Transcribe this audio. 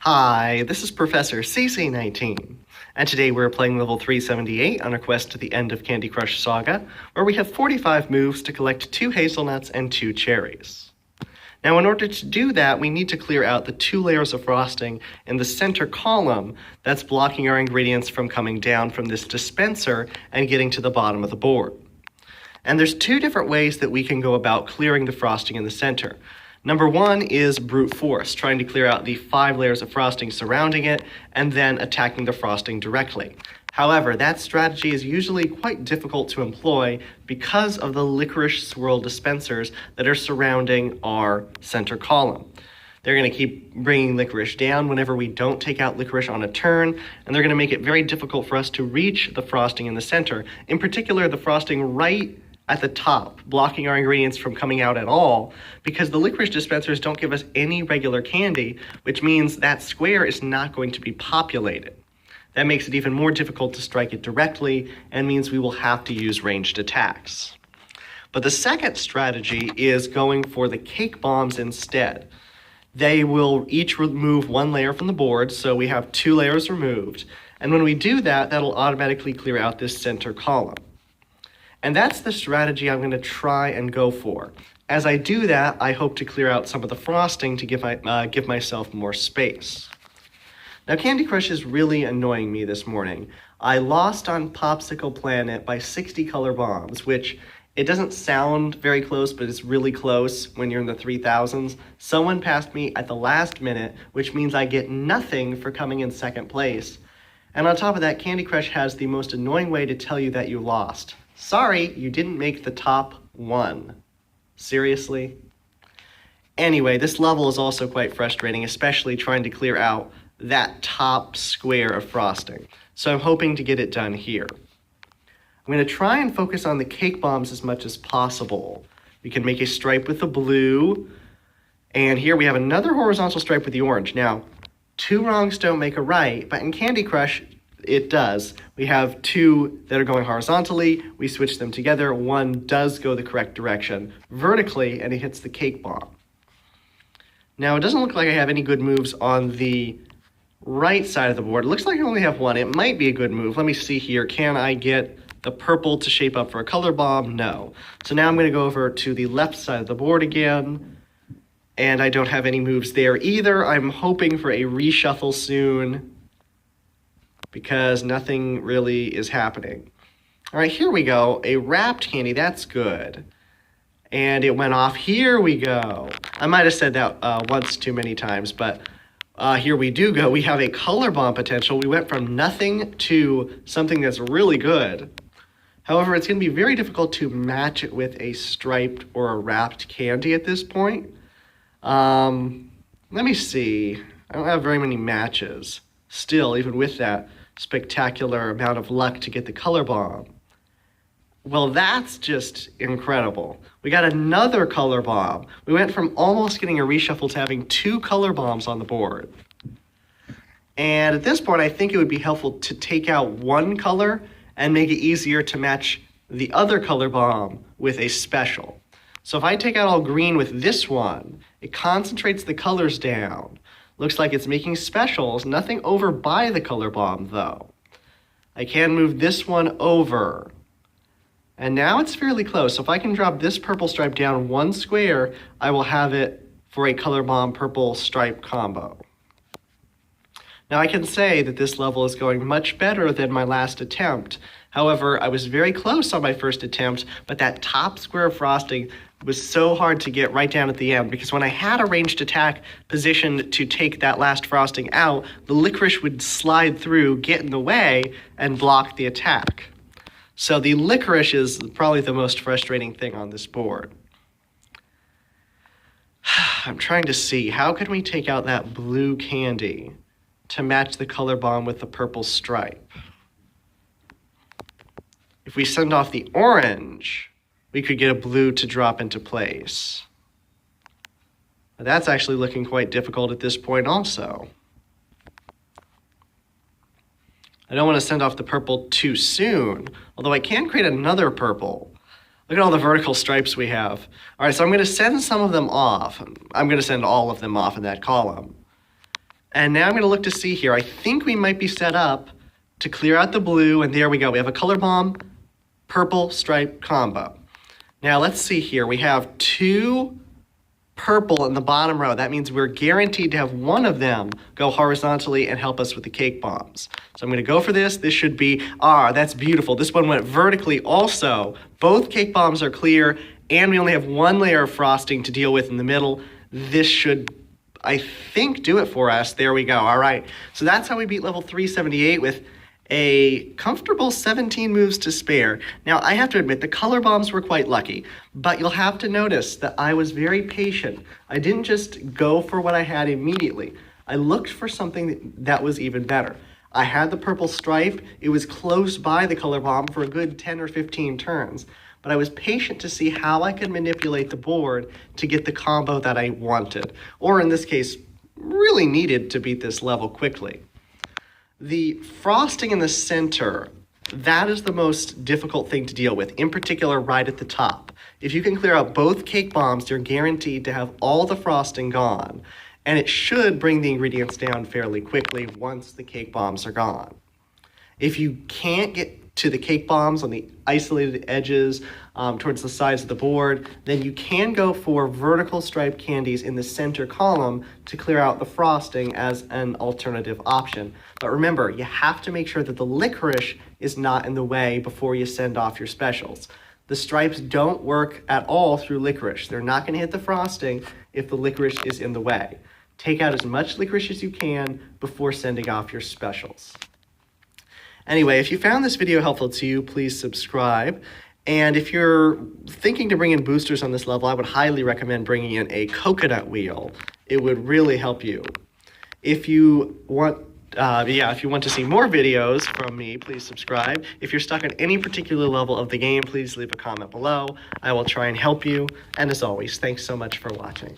Hi, this is Professor CC19, and today we're playing level 378 on a quest to the end of Candy Crush Saga, where we have 45 moves to collect 2 hazelnuts and 2 cherries. Now, in order to do that, we need to clear out the 2 layers of frosting in the center column that's blocking our ingredients from coming down from this dispenser and getting to the bottom of the board. And there's 2 different ways that we can go about clearing the frosting in the center. Number 1 is brute force, trying to clear out the 5 layers of frosting surrounding it and then attacking the frosting directly. However, that strategy is usually quite difficult to employ because of the licorice swirl dispensers that are surrounding our center column. They're going to keep bringing licorice down whenever we don't take out licorice on a turn, and they're going to make it very difficult for us to reach the frosting in the center, in particular the frosting right at the top, blocking our ingredients from coming out at all, because the licorice dispensers don't give us any regular candy, which means that square is not going to be populated. That makes it even more difficult to strike it directly and means we will have to use ranged attacks. But the second strategy is going for the cake bombs instead. They will each remove 1 layer from the board, so we have 2 layers removed. And when we do that, that'll automatically clear out this center column. And that's the strategy I'm going to try and go for. As I do that, I hope to clear out some of the frosting to give myself more space. Now, Candy Crush is really annoying me this morning. I lost on Popsicle Planet by 60 color bombs, which it doesn't sound very close, but it's really close when you're in the 3000s. Someone passed me at the last minute, which means I get nothing for coming in second place. And on top of that, Candy Crush has the most annoying way to tell you that you lost. Sorry, you didn't make the top 1. Seriously? Anyway, this level is also quite frustrating, especially trying to clear out that top square of frosting. So I'm hoping to get it done here. I'm going to try and focus on the cake bombs as much as possible. We can make a stripe with the blue, and here we have another horizontal stripe with the orange. Now, 2 wrongs don't make a right, but in Candy Crush, it does. We have 2 that are going horizontally, we switch them together, 1 does go the correct direction vertically, and it hits the cake bomb. Now, it doesn't look like I have any good moves on the right side of the board. It looks like I only have 1. It might be a good move. Let me see here. Can I get the purple to shape up for a color bomb? No. So now I'm going to go over to the left side of the board again, and I don't have any moves there either. I'm hoping for a reshuffle soon, because nothing really is happening. All right, here we go. A wrapped candy, that's good. And it went off. Here we go. I might have said that once too many times, but here we do go. We have a color bomb potential. We went from nothing to something that's really good. However, it's going to be very difficult to match it with a striped or a wrapped candy at this point. Let me see. I don't have very many matches. Still, even with that spectacular amount of luck to get the color bomb. Well, that's just incredible. We got another color bomb. We went from almost getting a reshuffle to having 2 color bombs on the board. And at this point, I think it would be helpful to take out 1 color and make it easier to match the other color bomb with a special. So if I take out all green with this one, it concentrates the colors down. Looks like it's making specials, nothing over by the color bomb though. I can move this one over. And now it's fairly close. So if I can drop this purple stripe down 1 square, I will have it for a color bomb purple stripe combo. Now I can say that this level is going much better than my last attempt. However, I was very close on my first attempt, but that top square of frosting was so hard to get right down at the end, because when I had a ranged attack positioned to take that last frosting out, the licorice would slide through, get in the way, and block the attack. So the licorice is probably the most frustrating thing on this board. I'm trying to see, how can we take out that blue candy to match the color bomb with the purple stripe? If we send off the orange, we could get a blue to drop into place. But that's actually looking quite difficult at this point also. I don't want to send off the purple too soon, although I can create another purple. Look at all the vertical stripes we have. All right, so I'm going to send some of them off. I'm going to send all of them off in that column. And now I'm going to look to see here. I think we might be set up to clear out the blue, and there we go. We have a color bomb, purple stripe combo. Now let's see here. We have 2 purple in the bottom row. That means we're guaranteed to have one of them go horizontally and help us with the cake bombs. So I'm going to go for this. This should be, that's beautiful. This one went vertically also. Both cake bombs are clear, and we only have 1 layer of frosting to deal with in the middle. This should, I think, do it for us. There we go. All right. So that's how we beat level 378 with a comfortable 17 moves to spare. Now, I have to admit, the color bombs were quite lucky, but you'll have to notice that I was very patient. I didn't just go for what I had immediately. I looked for something that was even better. I had the purple stripe. It was close by the color bomb for a good 10 or 15 turns, but I was patient to see how I could manipulate the board to get the combo that I wanted, or in this case, really needed to beat this level quickly. The frosting in the center, that is the most difficult thing to deal with, in particular right at the top. If you can clear out both cake bombs, you're guaranteed to have all the frosting gone, and it should bring the ingredients down fairly quickly once the cake bombs are gone. If you can't get to the cake bombs on the isolated edges towards the sides of the board, then you can go for vertical striped candies in the center column to clear out the frosting as an alternative option. But remember, you have to make sure that the licorice is not in the way before you send off your specials. The stripes don't work at all through licorice. They're not going to hit the frosting if the licorice is in the way. Take out as much licorice as you can before sending off your specials. Anyway, if you found this video helpful to you, please subscribe. And if you're thinking to bring in boosters on this level, I would highly recommend bringing in a coconut wheel. It would really help you. If you want to see more videos from me, please subscribe. If you're stuck on any particular level of the game, please leave a comment below. I will try and help you. And as always, thanks so much for watching.